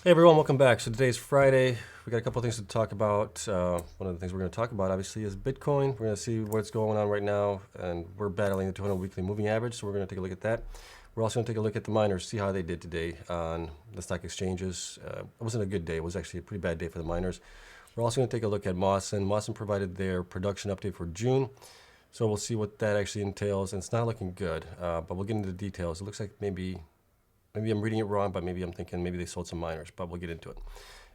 Hey everyone, welcome back. So today's Friday. We got a couple of things to talk about. One of the things we're going to talk about, obviously, is Bitcoin. We're going to see what's going on right now, and we're battling the 200 weekly moving average, so we're going to take a look at that. We're also going to take a look at the miners, see how they did today on the stock exchanges. It wasn't a good day. It was actually a pretty bad day for the miners. We're also going to take a look at Mawson. Mawson provided their production update for June, so we'll see what that actually entails. And it's not looking good, but we'll get into the details. It looks like maybe I'm reading it wrong, but maybe I'm thinking maybe they sold some miners, but we'll get into it.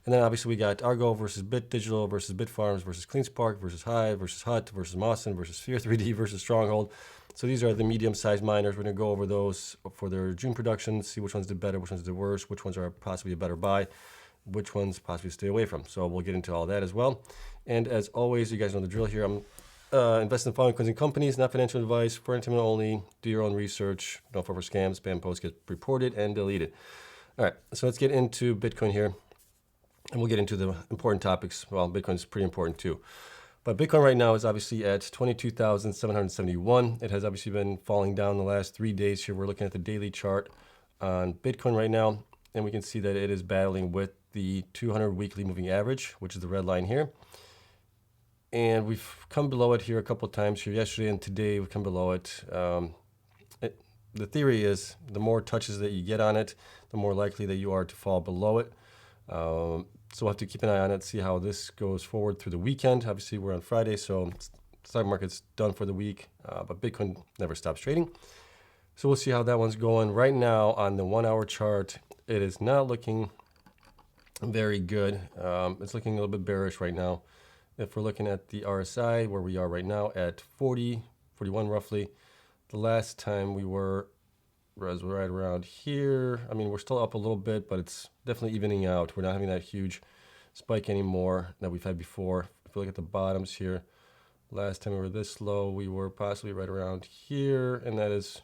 And then obviously we got Argo versus Bit Digital versus Bitfarms versus CleanSpark versus Hive versus Hut versus Mawson versus Sphere 3D versus Stronghold. So these are the medium-sized miners. We're going to go over those for their June production, see which ones did better, which ones did worse, which ones are possibly a better buy, which ones possibly stay away from. So we'll get into all that as well. And as always, you guys know the drill here. I'm invest in the following coins and companies, not financial advice, for entertainment only. Do your own research. Don't fall for scams. Spam posts get reported and deleted. All right, so let's get into Bitcoin here, and we'll get into the important topics. Well, Bitcoin's pretty important too. But Bitcoin right now is obviously at 22,771. It has obviously been falling down the last 3 days here. We're looking at the daily chart on Bitcoin right now, and we can see that it is battling with the 200 weekly moving average, which is the red line here. And we've come below it here a couple of times here. Yesterday and today we've come below it. The theory is the more touches that you get on it, the more likely that you are to fall below it. So we'll have to keep an eye on it, see how this goes forward through the weekend. Obviously, we're on Friday, so the stock market's done for the week, but Bitcoin never stops trading. So we'll see how that one's going. Right now, on the 1 hour chart, it is not looking very good. It's looking a little bit bearish right now. If we're looking at the RSI, where we are right now at 40, 41 roughly, the last time we were right around here. I mean, we're still up a little bit, but it's definitely evening out. We're not having that huge spike anymore that we've had before. If we look at the bottoms here, last time we were this low, we were possibly right around here, and that is,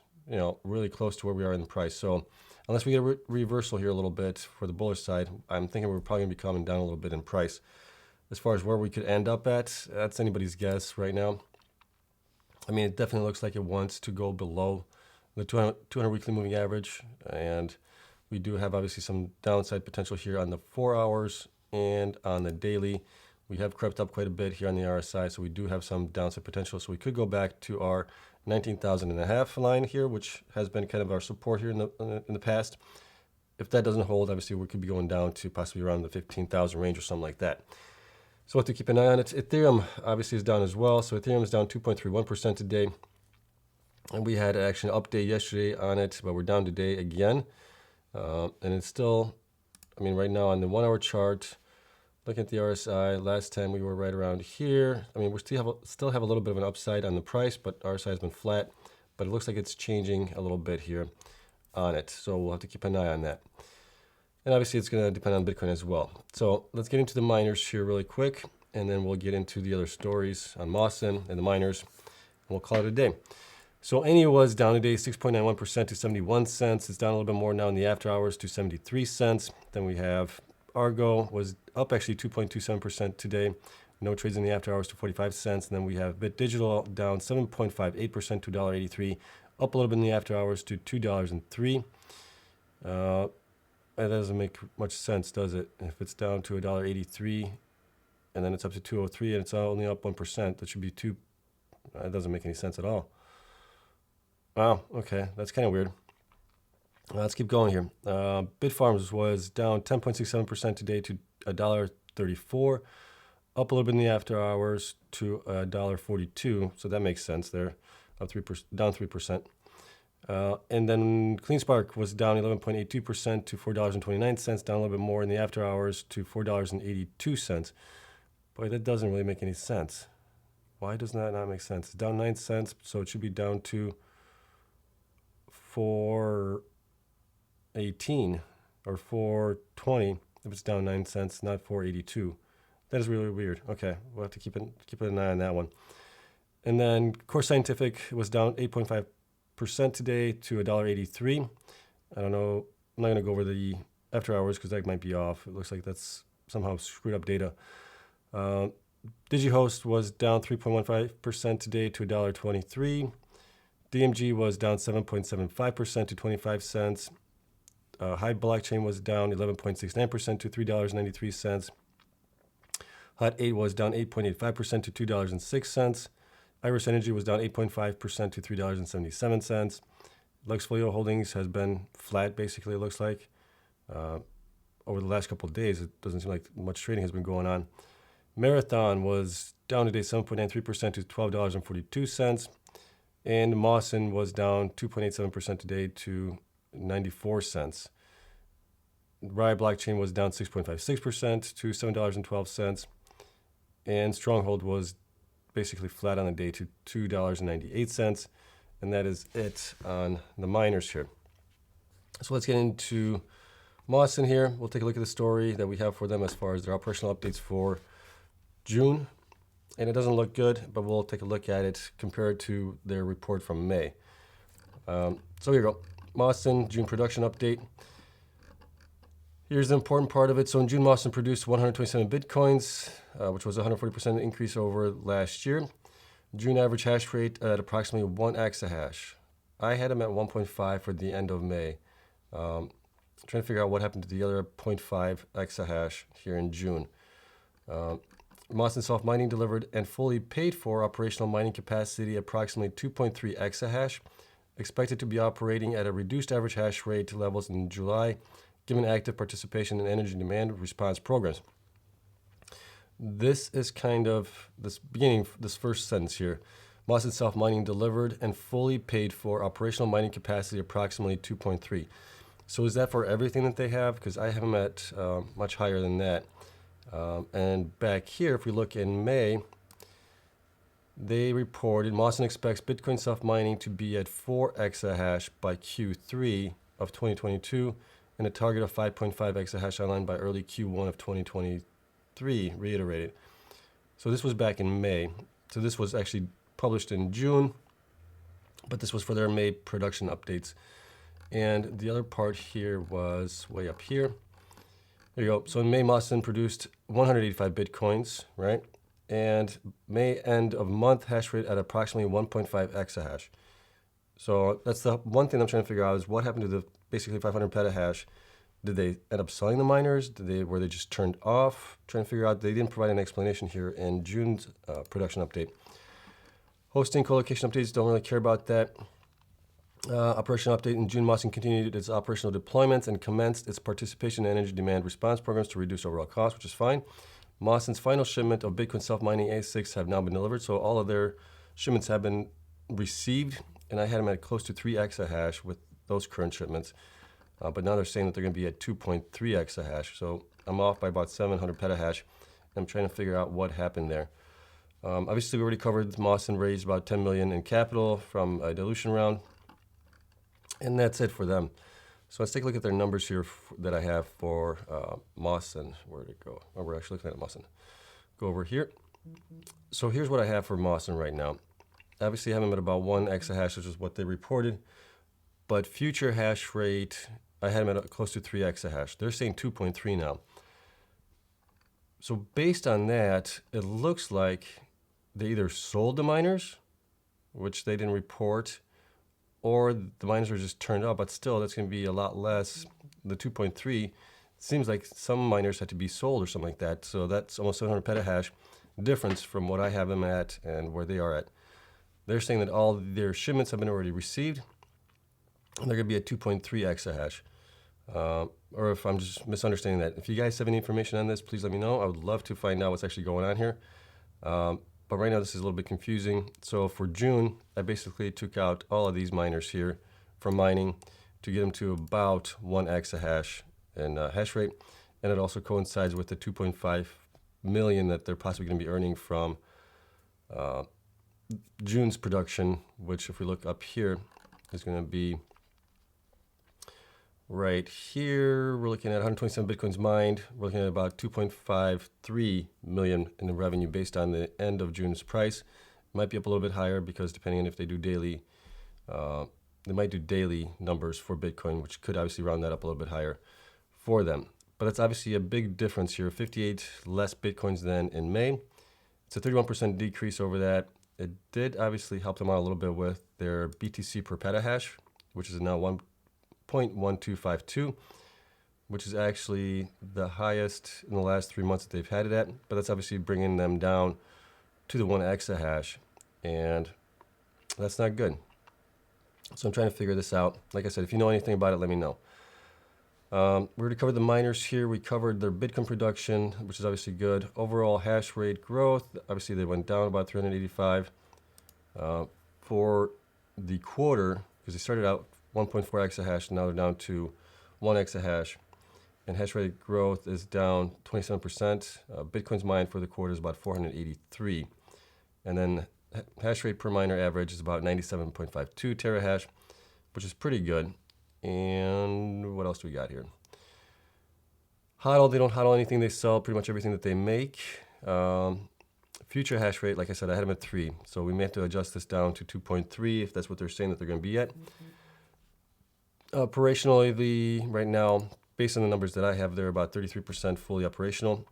really close to where we are in the price. So unless we get a reversal here a little bit for the bullish side, I'm thinking we're probably going to be coming down a little bit in price. As far as where we could end up at, that's anybody's guess right now. I mean, it definitely looks like it wants to go below the 200 weekly moving average. And we do have obviously some downside potential here on the 4 hours and on the daily. We have crept up quite a bit here on the RSI, so we do have some downside potential. So we could go back to our 19,500 line here, which has been kind of our support here in the past. If that doesn't hold, obviously we could be going down to possibly around the 15,000 range or something like that. So we'll have to keep an eye on it. Ethereum obviously is down as well. So Ethereum is down 2.31% today. And we had actually an update yesterday on it, but we're down today again. And it's still, right now on the 1 hour chart, looking at the RSI, last time we were right around here. We still have a little bit of an upside on the price, but RSI has been flat. But it looks like it's changing a little bit here on it. So we'll have to keep an eye on that. And obviously, it's going to depend on Bitcoin as well. So let's get into the miners here really quick, and then we'll get into the other stories on Mawson and the miners, and we'll call it a day. So NE was down today 6.91% to 71 cents. It's down a little bit more now in the after hours to 73 cents. Then we have Argo was up actually 2.27% today. No trades in the after hours to 45 cents. And then we have Bit Digital down 7.58% to $1.83. Up a little bit in the after hours to $2.03. That doesn't make much sense, does it? If it's down to $1.83 and then it's up to $2.03 and it's only up 1%, that should be two. That doesn't make any sense at all. Wow, okay, that's kind of weird. Let's keep going here. Bitfarms was down 10.67% today to $1.34, up a little bit in the after hours to $1.42. So that makes sense there, up 3%, down 3%. And then CleanSpark was down 11.82% to $4.29, down a little bit more in the after hours to $4.82. Boy, that doesn't really make any sense. Why does that not make sense? It's down 9 cents, so it should be down to $4.18 or $4.20 if it's down 9 cents, not $4.82. That is really weird. Okay, we'll have to keep an eye on that one. And then Core Scientific was down 8.5% today to $1.83. I don't know. I'm not going to go over the after hours because that might be off. It looks like that's somehow screwed up data. DigiHost was down 3.15% today to $1.23. DMG was down 7.75% to 25 cents. High blockchain was down 11.69% to $3.93. Hot 8 was down 8.85% to $2.06. Iris Energy was down 8.5% to $3.77. Luxfolio Holdings has been flat, basically, it looks like. Over the last couple of days, it doesn't seem like much trading has been going on. Marathon was down today 7.93% to $12.42. And Mawson was down 2.87% today to 94 cents. Rye Blockchain was down 6.56% to $7.12. And Stronghold was basically flat on the day to $2.98. And that is it on the miners here. So let's get into Mawson here. We'll take a look at the story that we have for them as far as their operational updates for June. And it doesn't look good, but we'll take a look at it compared to their report from May. So here you go. Mawson, June production update. Here's the important part of it. So in June, Mawson produced 127 Bitcoins, which was a 140% increase over last year. June average hash rate at approximately 1 exahash. I had them at 1.5 for the end of May. Trying to figure out what happened to the other 0.5 exahash here in June. Mawson self-mining delivered and fully paid for operational mining capacity approximately 2.3 exahash, expected to be operating at a reduced average hash rate levels in July, given active participation in energy demand response programs. This is kind of this beginning, this first sentence here. Mawson self-mining delivered and fully paid for operational mining capacity approximately 2.3. So is that for everything that they have? Because I have them at much higher than that. And back here, if we look in May, they reported Mawson expects Bitcoin self-mining to be at 4 exahash by Q3 of 2022 and a target of 5.5 exahash online by early Q1 of 2023, reiterated. So this was back in May. So this was actually published in June, but this was for their May production updates. And the other part here was way up here. There you go. So in May, Mawson produced 185 Bitcoins, right? And May end of month hash rate at approximately 1.5 exahash. So that's the one thing I'm trying to figure out is what happened to the basically 500 petahash. Did they end up selling the miners? Were they just turned off? Trying to figure out. They didn't provide an explanation here in June's production update. Hosting colocation updates, don't really care about that. Operational update in June, Mawson continued its operational deployments and commenced its participation in energy demand response programs to reduce overall costs, which is fine. Mawson's final shipment of Bitcoin self-mining ASICs have now been delivered, so all of their shipments have been received, and I had them at close to 3 exahash with those current shipments, but now they're saying that they're going to be at 2.3 exahash, so I'm off by about 700 petahash. I'm trying to figure out what happened there. Obviously, we already covered Mawson raised about $10 million in capital from a dilution round. And that's it for them. So let's take a look at their numbers here that I have for Mawson. Where'd it go? Oh, we're actually looking at Mawson. Go over here. So here's what I have for Mawson right now. Obviously, I have them at about 1 exahash, which is what they reported. But future hash rate, I had them at close to 3 exahash. They're saying 2.3 now. So based on that, it looks like they either sold the miners, which they didn't report, or the miners are just turned off, but still that's going to be a lot less. The 2.3 seems like some miners had to be sold or something like that. So that's almost 700 petahash difference from what I have them at and where they are at. They're saying that all their shipments have been already received, and they're going to be at 2.3 exahash. Or if I'm just misunderstanding that. If you guys have any information on this, please let me know. I would love to find out what's actually going on here. But right now, this is a little bit confusing. So for June, I basically took out all of these miners here from mining to get them to about 1 exahash in hash rate. And it also coincides with the 2.5 million that they're possibly going to be earning from June's production, which if we look up here, is going to be right here. We're looking at 127 Bitcoins mined. We're looking at about 2.53 million in the revenue based on the end of June's price. It might be up a little bit higher because depending on if they do daily, they might do daily numbers for Bitcoin, which could obviously round that up a little bit higher for them. But it's obviously a big difference here, 58 less Bitcoins than in May. It's a 31% decrease over that. It did obviously help them out a little bit with their BTC per petahash, which is now 1.06 0.1252, which is actually the highest in the last 3 months that they've had it at. But that's obviously bringing them down to the 1 exahash, and that's not good. So I'm trying to figure this out. Like I said, if you know anything about it, let me know. We already covered the miners here. We covered their Bitcoin production, which is obviously good. Overall hash rate growth, obviously they went down about 385 for the quarter, because they started out 1.4 exahash, now they're down to 1 exahash. And hash rate growth is down 27%. Bitcoin's mined for the quarter is about 483. And then hash rate per miner average is about 97.52 terahash, which is pretty good. And what else do we got here? HODL, they don't HODL anything. They sell pretty much everything that they make. Future hash rate, like I said, I had them at 3. So we may have to adjust this down to 2.3 if that's what they're saying that they're going to be at. Operationally, right now, based on the numbers that I have, they're about 33% fully operational.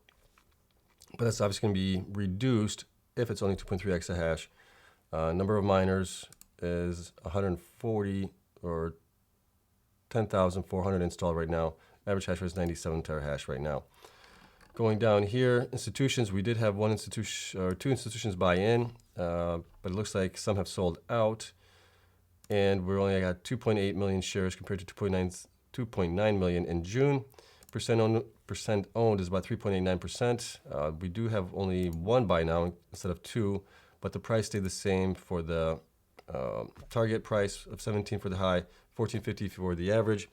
But that's obviously going to be reduced if it's only 2.3 exahash. Number of miners is 140 or 10,400 installed right now. Average hash rate is 97 terahash right now. Going down here, institutions, we did have one institution or 2 institutions buy in, but it looks like some have sold out, and we're only got 2.8 million shares compared to 2.9 million in June. Percent owned is about 3.89%. We do have only 1 buy now instead of 2, but the price stayed the same for the target price of 17 for the high, 14.50 for the average,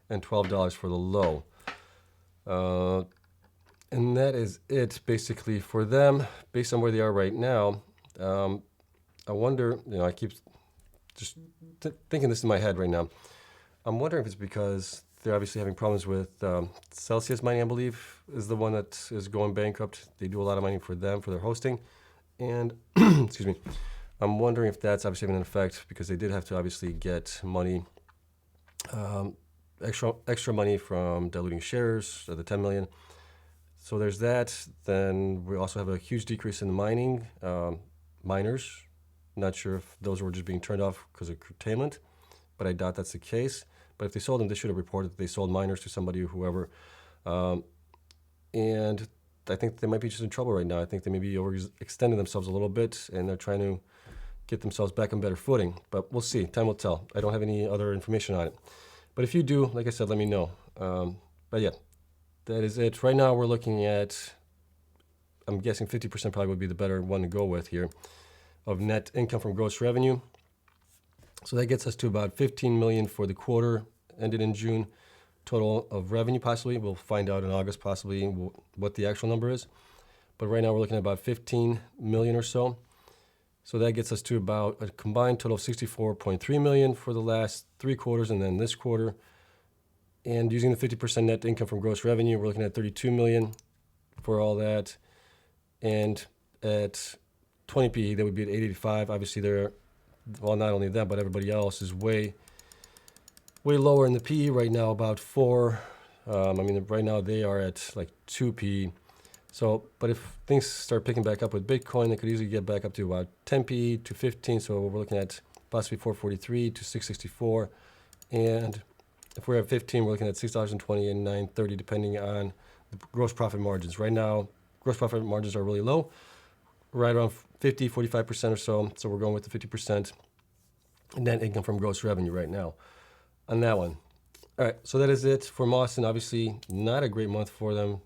and $12 for the low. And that is it basically for them based on where they are right now. I wonder, I keep just thinking this in my head right now. I'm wondering if it's because they're obviously having problems with Celsius mining, I believe, is the one that is going bankrupt. They do a lot of mining for them, for their hosting. And, excuse me, I'm wondering if that's obviously having an effect because they did have to obviously get money, extra money from diluting shares, the 10 million. So there's that. Then we also have a huge decrease in the mining miners. Not sure if those were just being turned off because of curtailment, but I doubt that's the case. But if they sold them, they should have reported that they sold miners to somebody or whoever. And I think they might be just in trouble right now. I think they may be overextending themselves a little bit, and they're trying to get themselves back on better footing. But we'll see. Time will tell. I don't have any other information on it. But if you do, like I said, let me know. But yeah, that is it. Right now we're looking at, I'm guessing 50% probably would be the better one to go with here, of net income from gross revenue. So that gets us to about 15 million for the quarter ended in June. Total of revenue possibly. We'll find out in August possibly what the actual number is. But right now we're looking at about 15 million or so. So that gets us to about a combined total of 64.3 million for the last 3 quarters and then this quarter. And using the 50% net income from gross revenue, we're looking at 32 million for all that. And at 20p, that would be at 885. Obviously, well, not only that, but everybody else is way lower in the PE right now, about 4. Right now they are at like 2p. So, but if things start picking back up with Bitcoin, they could easily get back up to about 10p to 15. So we're looking at possibly 443 to 664. And if we're at 15, we're looking at $6.20 and $9.30, depending on the gross profit margins. Right now, gross profit margins are really low, right around 50, 45% or so. So we're going with the 50% net income from gross revenue right now on that one. All right, so that is it for Mawson. Obviously, not a great month for them.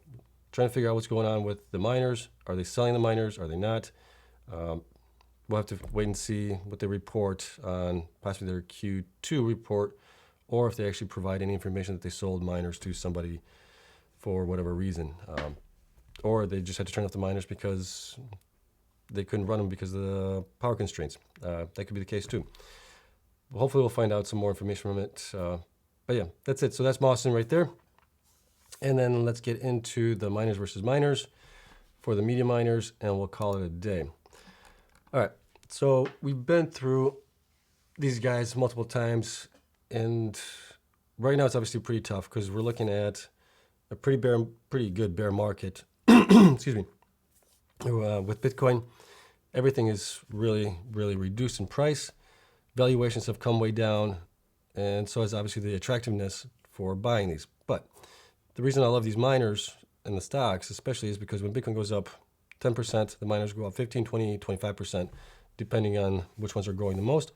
Trying to figure out what's going on with the miners. Are they selling the miners? Are they not? We'll have to wait and see what they report on possibly their Q2 report, or if they actually provide any information that they sold miners to somebody for whatever reason. Or they just had to turn off the miners because they couldn't run them because of the power constraints. That could be the case too. Hopefully we'll find out some more information from it. But yeah, that's it. So that's Mawson right there. And then let's get into the miners versus miners for the media miners, and we'll call it a day. All right, so we've been through these guys multiple times, and right now it's obviously pretty tough because we're looking at a pretty good bear market. Excuse me. With Bitcoin, everything is really, really reduced in price. Valuations have come way down, and so is obviously the attractiveness for buying these. But the reason I love these miners and the stocks especially is because when Bitcoin goes up 10%, the miners go up 15, 20, 25%, depending on which ones are growing the most.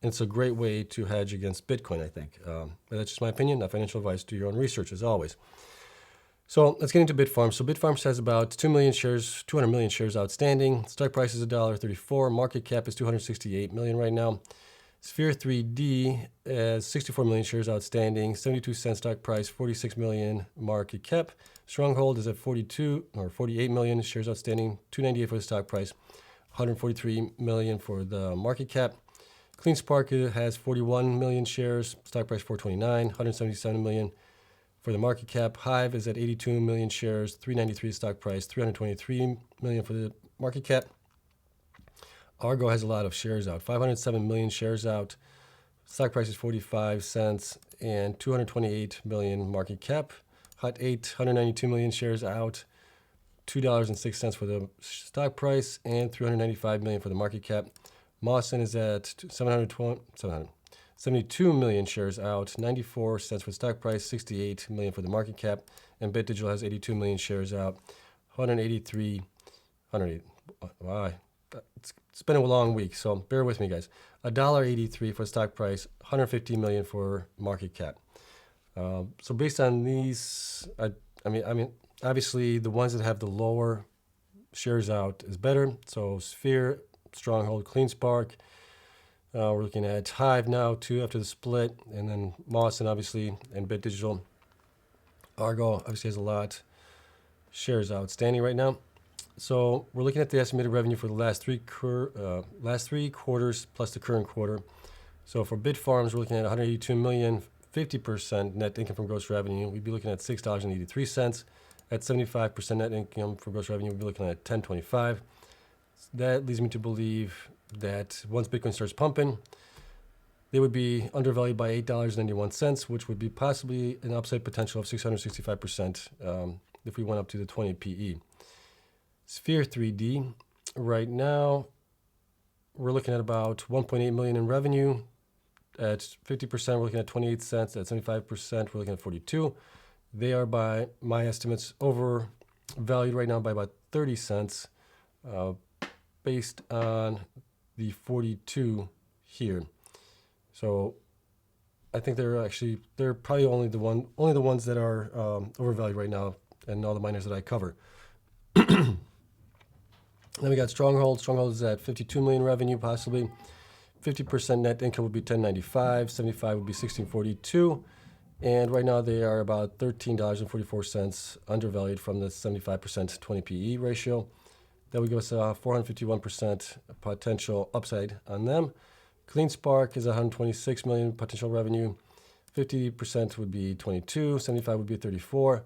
And it's a great way to hedge against Bitcoin, I think. But that's just my opinion, not financial advice. Do your own research, as always. So let's get into Bitfarms. So Bitfarms has about 200 million shares outstanding. Stock price is $1.34. Market cap is 268 million right now. Sphere 3D has 64 million shares outstanding, 72 cent stock price, 46 million market cap. Stronghold is at 48 million shares outstanding, 298 for the stock price, 143 million for the market cap. CleanSpark has 41 million shares, stock price 429, 177 million for the market cap. Hive is at 82 million shares, 393 stock price, 323 million for the market cap. Argo has a lot of shares out, 507 million shares out, stock price is 45 cents, and 228 million market cap. Hut 8, 192 million shares out, $2.06 for the stock price, and 395 million for the market cap. Mawson is at 72 million shares out, 94 cents for the stock price, 68 million for the market cap. And BitDigital has 82 million shares out, 108. Wow, it's been a long week, so bear with me, guys. $1.83 for stock price, 150 million for market cap. So based on these, I mean, obviously the ones that have the lower shares out is better. So Sphere, Stronghold, CleanSpark. We're looking at Hive now too after the split, and then Mawson obviously, and BitDigital. Argo obviously has a lot shares outstanding right now. So we're looking at the estimated revenue for the last three quarters plus the current quarter. So for Bitfarms, we're looking at 182 million, 50% net income from gross revenue. We'd be looking at $6.83. At 75% net income for gross revenue, we'd be looking at $10.25. That leads me to believe that once Bitcoin starts pumping, they would be undervalued by $8.91, which would be possibly an upside potential of 665% if we went up to the 20 PE. Sphere 3D, right now, we're looking at about 1.8 million in revenue. At 50%, we're looking at 28 cents. At 75%, we're looking at 42. They are, by my estimates, overvalued right now by about 30 cents, based on the 42 here. So I think they're probably only the ones that are overvalued right now, and all the miners that I cover. Then we got Stronghold. Stronghold is at 52 million revenue, possibly. 50% net income would be 10.95. 75 would be 16.42. And right now they are about $13.44 undervalued from the 75% 20 PE ratio. That would give us a 451% potential upside on them. CleanSpark is 126 million potential revenue. 50% would be 22. 75 would be 34.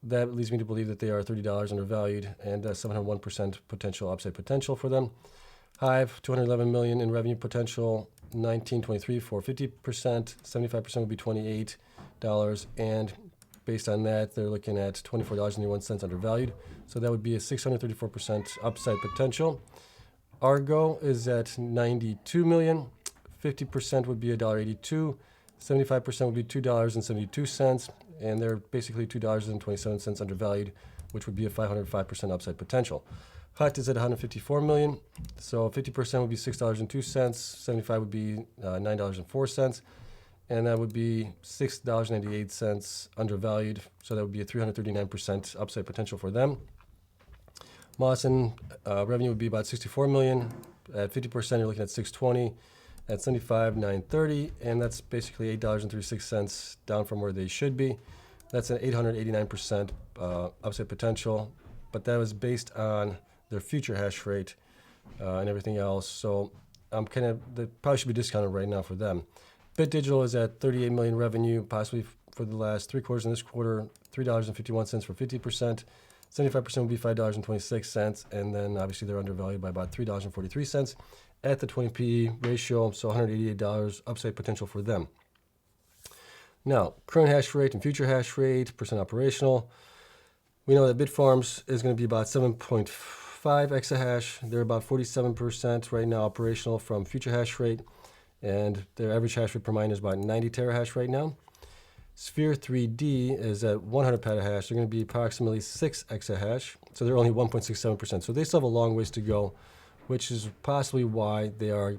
That leads me to believe that they are $30 undervalued, and 701% potential upside potential for them. Hive, 211 million in revenue potential, 19.23 for 50%. 75% would be $28, and based on that, they're looking at $24.81 undervalued. So that would be a 634% upside potential. Argo is at 92 million. 50% would be $1.82. 75% would be $2.72, and they're basically $2.27 undervalued, which would be a 505% upside potential. Hut is at 154 million, so 50% would be $6.02. 75 would be $9.04, and that would be $6.98 undervalued. So that would be a 339% upside potential for them. Mawson revenue would be about 64 million. At 50%, you're looking at 620. At 75, 930, and that's basically $8.36 down from where they should be. That's an 889% upside potential, but that was based on their future hash rate and everything else. So they probably should be discounted right now for them. BitDigital is at 38 million revenue, possibly for the last 3 quarters in this quarter, $3.51 for 50%. 75% would be $5.26, and then obviously they're undervalued by about $3.43 at the 20 PE ratio, so $188 upside potential for them. Now, current hash rate and future hash rate, percent operational. We know that Bitfarms is going to be about 7.5 exahash. They're about 47% right now operational from future hash rate. and their average hash rate per miner is about 90 terahash right now. Sphere 3D is at 100 petahash. They're going to be approximately 6 exahash, so they're only 1.67%. So they still have a long ways to go, which is possibly why they are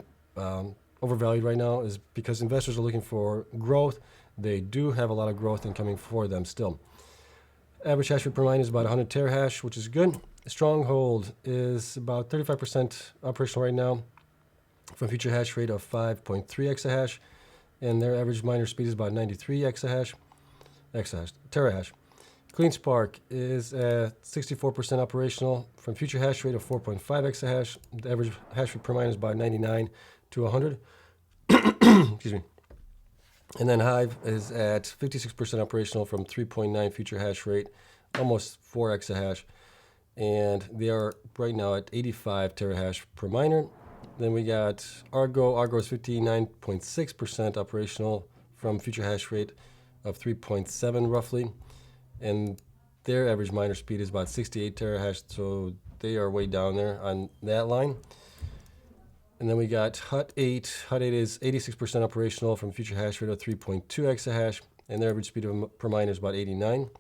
overvalued right now, is because investors are looking for growth. They do have a lot of growth incoming for them still. Average hash rate per miner is about 100 terahash, which is good. Stronghold is about 35% operational right now from future hash rate of 5.3 exahash, and their average miner speed is about 93 terahash. CleanSpark is at 64% operational from future hash rate of 4.5 exahash. The average hash rate per miner is about 99 to 100. Excuse me. And then Hive is at 56% operational from 3.9 future hash rate, almost 4 exahash. And they are right now at 85 terahash per miner. Then we got Argo. Argo is 59.6% operational from future hash rate of 3.7 roughly. And their average miner speed is about 68 terahash, so they are way down there on that line. And then we got Hut 8. Hut 8 is 86% operational from future hash rate of 3.2 exahash, and their average speed per miner is about 89.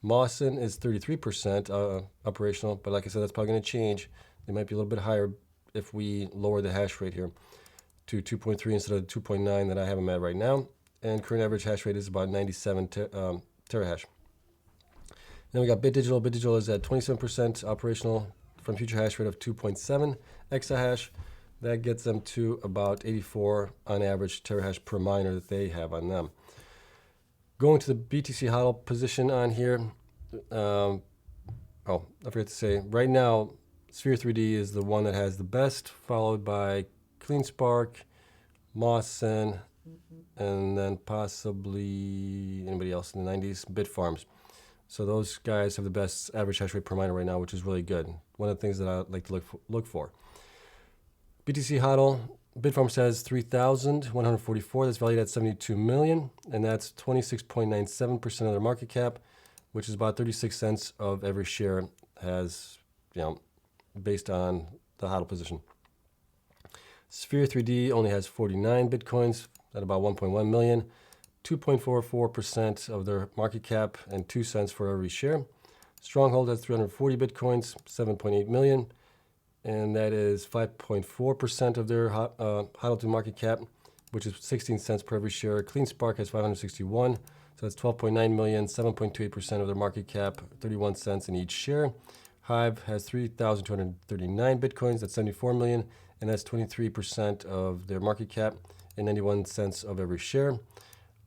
Mawson is 33% operational, but like I said, that's probably going to change. They might be a little bit higher if we lower the hash rate here to 2.3 instead of 2.9 that I have them at right now. And current average hash rate is about 97 terahash. Then we got BitDigital. BitDigital is at 27% operational from future hash rate of 2.7 exahash. That gets them to about 84 on average terahash per miner that they have on them. Going to the BTC HODL position on here. I forgot to say, right now, Sphere 3D is the one that has the best, followed by CleanSpark, Mawson, and then possibly anybody else in the 90s, Bitfarms. So those guys have the best average hash rate per miner right now, which is really good. One of the things that I like to look for. BTC HODL, Bitfarms has 3,144. That's valued at 72 million, and that's 26.97% of their market cap, which is about 36 cents of every share has, based on the HODL position. Sphere 3D only has 49 Bitcoins at about 1.1 million, 2.44% of their market cap, and 2 cents for every share. Stronghold has 340 Bitcoins, 7.8 million, and that is 5.4% of their HODL to market cap, which is 16 cents per every share. CleanSpark has 561, so that's 12.9 million, 7.28% of their market cap, 31 cents in each share. Hive has 3,239 Bitcoins, that's 74 million, and that's 23% of their market cap, and 91 cents of every share.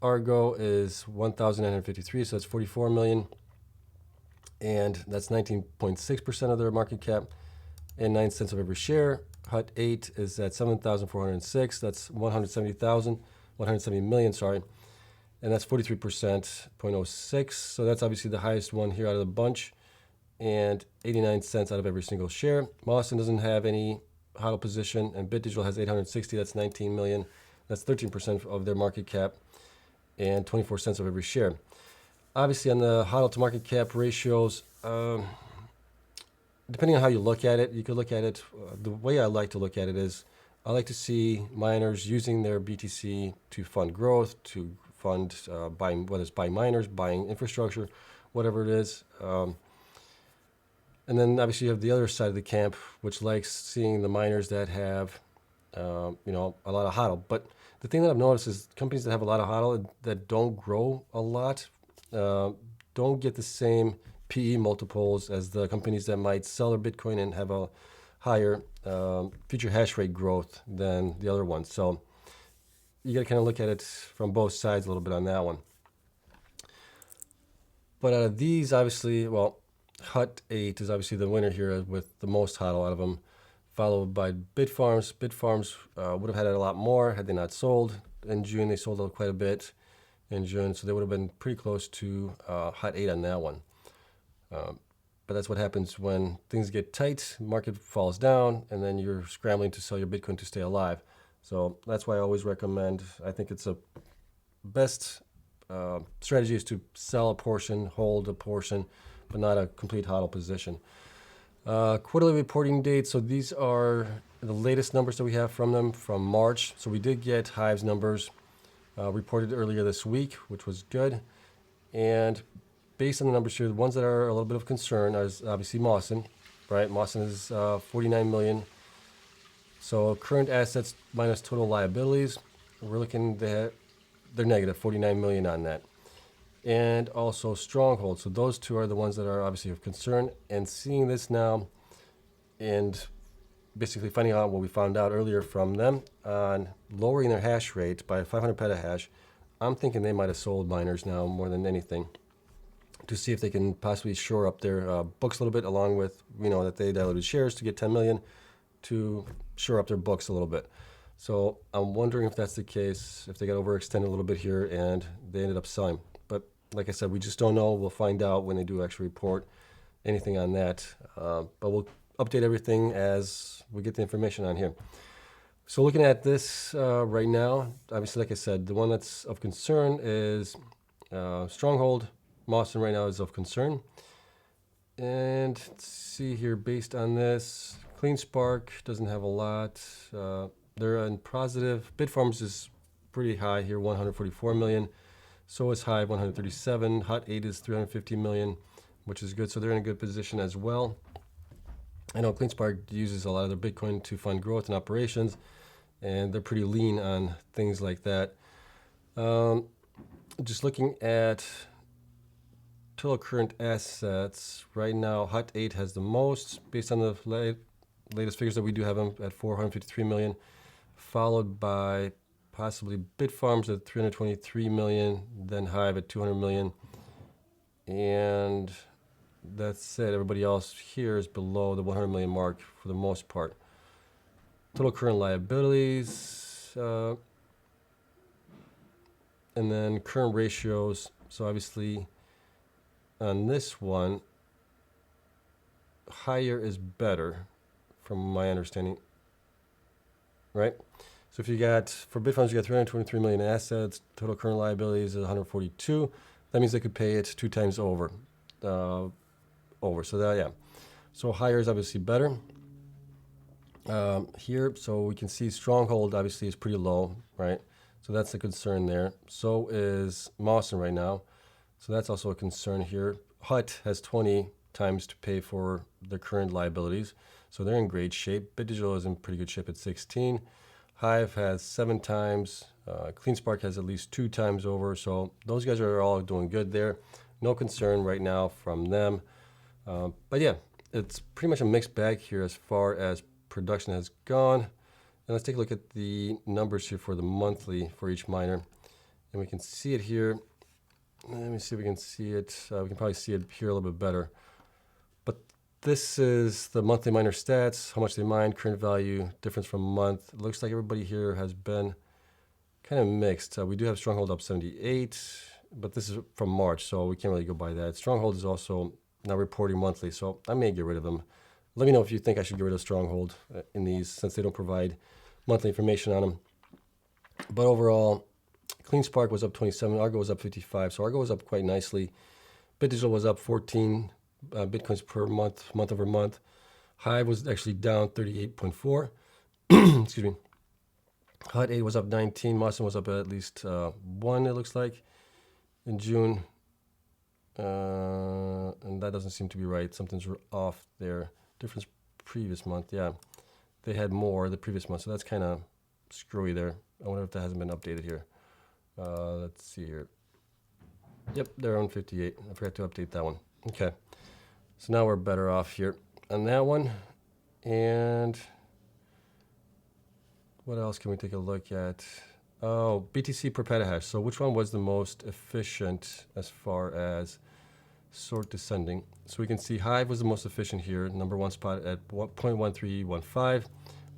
Argo is 1,953, so that's 44 million, and that's 19.6% of their market cap, and 9 cents of every share. Hut 8 is at 7,406. That's 170 million, sorry. And that's 43%, 0.06. So that's obviously the highest one here out of the bunch. And 89 cents out of every single share. Mawson doesn't have any HODL position, and BitDigital has 860. That's 19 million. That's 13% of their market cap, and 24 cents of every share. Obviously, on the HODL to market cap ratios, depending on how you look at it, you could look at it, the way I like to look at it is, I like to see miners using their BTC to fund growth, to fund buying, whether it's buying miners, buying infrastructure, whatever it is. And then obviously you have the other side of the camp, which likes seeing the miners that have, a lot of HODL. But the thing that I've noticed is companies that have a lot of HODL that don't grow a lot, don't get the same PE multiples as the companies that might sell their Bitcoin and have a higher future hash rate growth than the other ones. So you got to kind of look at it from both sides a little bit on that one. But out of these, obviously, Hut 8 is obviously the winner here with the most HODL out of them, followed by Bitfarms. Bitfarms would have had a lot more had they not sold. In June, they sold out quite a bit in June, so they would have been pretty close to Hut 8 on that one. But that's what happens when things get tight, market falls down, and then you're scrambling to sell your Bitcoin to stay alive. So that's why I always recommend, I think it's a best strategy is to sell a portion, hold a portion, but not a complete HODL position. Quarterly reporting dates. So these are the latest numbers that we have from them from March. So we did get Hive's numbers reported earlier this week, which was good. And based on the numbers here, the ones that are a little bit of concern is obviously Mawson, right? Mawson is 49 million. So current assets minus total liabilities, we're looking at they're negative 49 million on that. And also Stronghold. So those two are the ones that are obviously of concern. And seeing this now and basically finding out what we found out earlier from them on lowering their hash rate by 500 petahash, I'm thinking they might have sold miners now more than anything to see if they can possibly shore up their books a little bit, along with, that they diluted shares to get 10 million to shore up their books a little bit. So I'm wondering if that's the case, if they got overextended a little bit here and they ended up selling. But like I said, we just don't know. We'll find out when they do actually report anything on that. But we'll update everything as we get the information on here. So looking at this right now, obviously, like I said, the one that's of concern is Stronghold. Mawson right now is of concern. And let's see here, based on this, CleanSpark doesn't have a lot. They're in positive. Bitfarms is pretty high here, 144 million. So is Hive, 137. Hut 8 is 350 million, which is good. So they're in a good position as well. I know CleanSpark uses a lot of their Bitcoin to fund growth and operations, and they're pretty lean on things like that. Just looking at total current assets, right now, Hut 8 has the most, based on the latest figures that we do have them at 453 million, followed by possibly Bitfarms at 323 million, then Hive at 200 million, and that's it. Everybody else here is below the 100 million mark for the most part. Total current liabilities, and then current ratios. So obviously on this one, higher is better from my understanding, right? So if you got, for Bitfarms, you got 323 million assets, total current liabilities is 142. That means they could pay it 2 times over. So that, yeah. So higher is obviously better. Here, so we can see Stronghold obviously is pretty low, right? So that's a concern there. So is Mawson right now. So that's also a concern here. Hut has 20 times to pay for their current liabilities. So they're in great shape. BitDigital is in pretty good shape at 16. Hive has 7 times. CleanSpark has at least 2 times over. So those guys are all doing good there. No concern right now from them. But yeah, it's pretty much a mixed bag here as far as production has gone. And let's take a look at the numbers here for the monthly for each miner. And we can see it here. Let me see if we can see it. We can probably see it here a little bit better. But this is the monthly miner stats, how much they mined, current value, difference from month. It looks like everybody here has been kind of mixed. We do have Stronghold up 78, but this is from March, so we can't really go by that. Stronghold is also now reporting monthly, so I may get rid of them. Let me know if you think I should get rid of Stronghold in these, since they don't provide monthly information on them. But overall, CleanSpark was up 27, Argo was up 55, so Argo was up quite nicely. BitDigital was up 14 Bitcoins per month, month over month. Hive was actually down 38.4. Excuse me. Hut 8 was up 19. Mawson was up at least 1, it looks like, in June. And that doesn't seem to be right. Something's off there. Difference previous month, yeah. They had more the previous month, so that's kind of screwy there. I wonder if that hasn't been updated here. Let's see here. Yep, they're on 58. I forgot to update that one. Okay. So now we're better off here on that one. And what else can we take a look at? Oh, BTC per petahash. So which one was the most efficient as far as sort descending? So we can see Hive was the most efficient here, number 1 spot at 0.1315.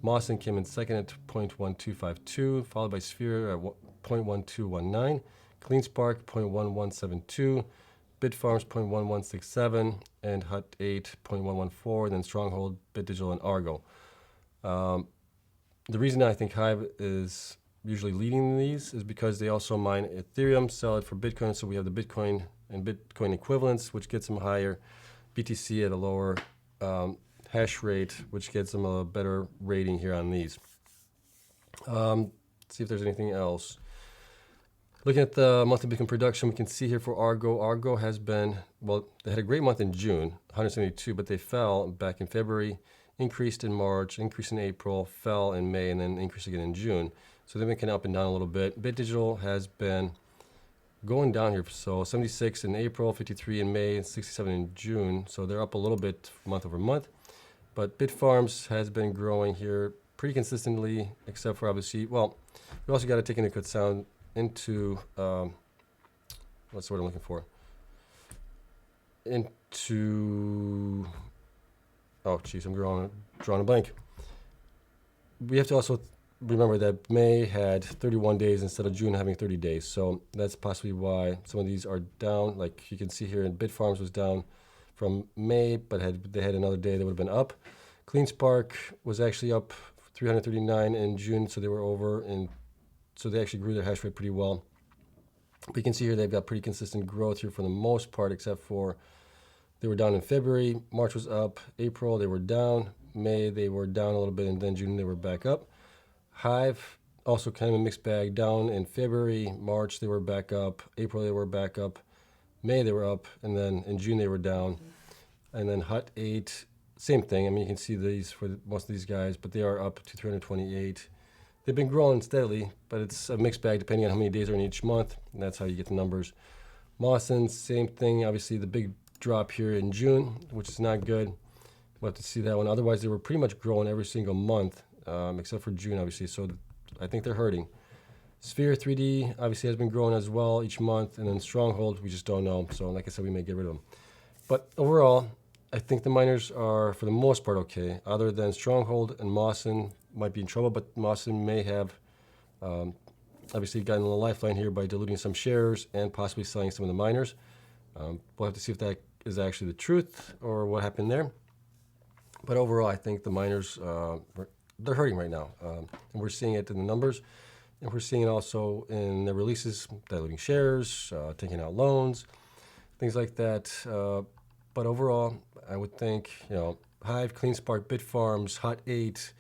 Mawson came in second at 0.1252, followed by Sphere at 0.1219. CleanSpark 0.1172. Bitfarms 0.1167, and Hut 8 0.114, then Stronghold, BitDigital, and Argo. The reason I think Hive is usually leading these is because they also mine Ethereum, sell it for Bitcoin, so we have the Bitcoin and Bitcoin equivalents, which gets them higher. BTC at a lower hash rate, which gets them a better rating here on these. See if there's anything else. Looking at the monthly Bitcoin production, we can see here for Argo. Argo has been, well, they had a great month in June, 172, but they fell back in February, increased in March, increased in April, fell in May, and then increased again in June. So they've been kind of up and down a little bit. BitDigital has been going down here. So 76 in April, 53 in May, and 67 in June. So they're up a little bit month over month. But Bitfarms has been growing here pretty consistently, except for obviously, well, we also got to take into account what's the word I'm looking for? Oh, geez, I'm drawing a blank. We have to also remember that May had 31 days instead of June having 30 days. So that's possibly why some of these are down. Like you can see here, in Bitfarms was down from May, but they had another day that would have been up. CleanSpark was actually up 339 in June, so they were over, and so they actually grew their hash rate pretty well. But you can see here they've got pretty consistent growth here for the most part, except for they were down in February, March was up, April they were down, May they were down a little bit, and then June they were back up. Hive, also kind of a mixed bag, down in February, March they were back up, April they were back up, May they were up, and then in June they were down. And then Hut 8, same thing. I mean, you can see these for most of these guys, but they are up to 328. They've been growing steadily, but it's a mixed bag depending on how many days are in each month, and that's how you get the numbers. Mawson, same thing. Obviously, the big drop here in June, which is not good. We'll have to see that one. Otherwise, they were pretty much growing every single month, except for June, obviously. So I think they're hurting. Sphere 3D obviously has been growing as well each month, and then Stronghold, we just don't know. So like I said, we may get rid of them. But overall, I think the miners are, for the most part, okay, other than Stronghold and Mawson might be in trouble, but Mawson may have obviously gotten a lifeline here by diluting some shares and possibly selling some of the miners. We'll have to see if that is actually the truth or what happened there. But overall, I think the miners, they're hurting right now. And we're seeing it in the numbers, and we're seeing it also in their releases, diluting shares, taking out loans, things like that. But overall, I would think, Hive, CleanSpark, Bitfarms, Hut 8,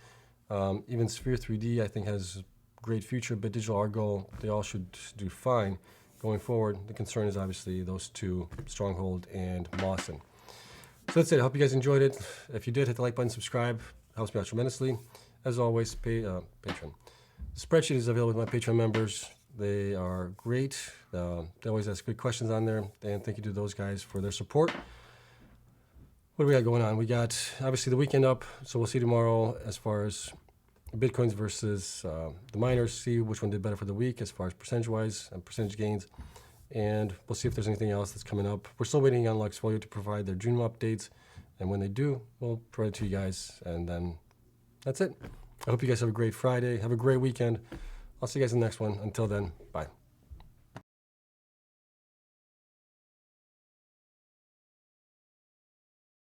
even Sphere 3D, I think has great future. BitDigital, Argo, they all should do fine going forward. The concern is obviously those two, Stronghold and Mawson. So that's it. I hope you guys enjoyed it. If you did, hit the like button, subscribe. Helps me out tremendously. As always, Patreon. The spreadsheet is available with my Patreon members. They are great. They always ask good questions on there. And thank you to those guys for their support. What do we got going on? We got, obviously, the weekend up. So we'll see tomorrow as far as Bitcoins versus the miners. See which one did better for the week as far as percentage-wise and percentage gains. And we'll see if there's anything else that's coming up. We're still waiting on Luxfolio to provide their June updates. And when they do, we'll provide it to you guys. And then that's it. I hope you guys have a great Friday. Have a great weekend. I'll see you guys in the next one. Until then, bye.